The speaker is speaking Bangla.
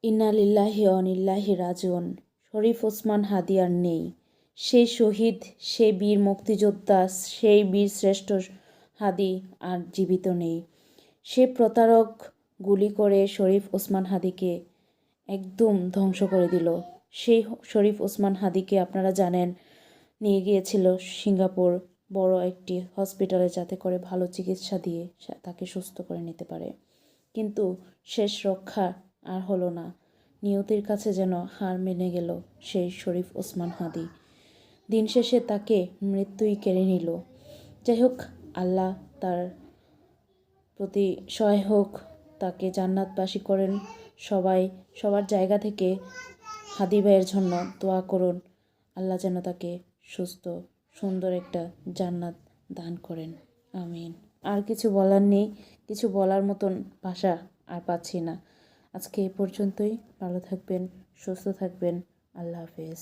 ইন্না লিল্লাহি ওয়া ইন্না ইলাইহি রাজিউন। শরীফ ওসমান হাদি আর নেই। সেই শহীদ, সেই বীর মুক্তিযোদ্ধা, সেই বীর শ্রেষ্ঠ হাদি আর জীবিত নেই। সে প্রতারক গুলি করে শরীফ ওসমান হাদিকে একদম ধ্বংস করে দিল। সেই শরীফ ওসমান হাদিকে আপনারা জানেন নিয়ে গিয়েছিল সিঙ্গাপুর বড় একটি হসপিটালে, যাতে করে ভালো চিকিৎসা দিয়ে তাকে সুস্থ করে নিতে পারে। কিন্তু শেষ রক্ষা আর হলো না। নিয়তির কাছে যেন হার মেনে গেল সেই শরীফ ওসমান হাদি। দিন শেষে তাকে মৃত্যুই কেড়ে নিল। যাই হোক, আল্লাহ তার প্রতি সহায় হোক, তাকে জান্নাতবাসী করেন। সবাই সবার জায়গা থেকে হাদি ভাইয়ের জন্য দোয়া করুন। আল্লাহ যেন তাকে সুস্থ সুন্দর একটা জান্নাত দান করেন। আমিন। আর কিছু বলার নেই, কিছু বলার মতন ভাষা আর পাচ্ছি না। আজকে এই পর্যন্তই। ভালো থাকবেন, সুস্থ থাকবেন। আল্লাহ হাফেজ।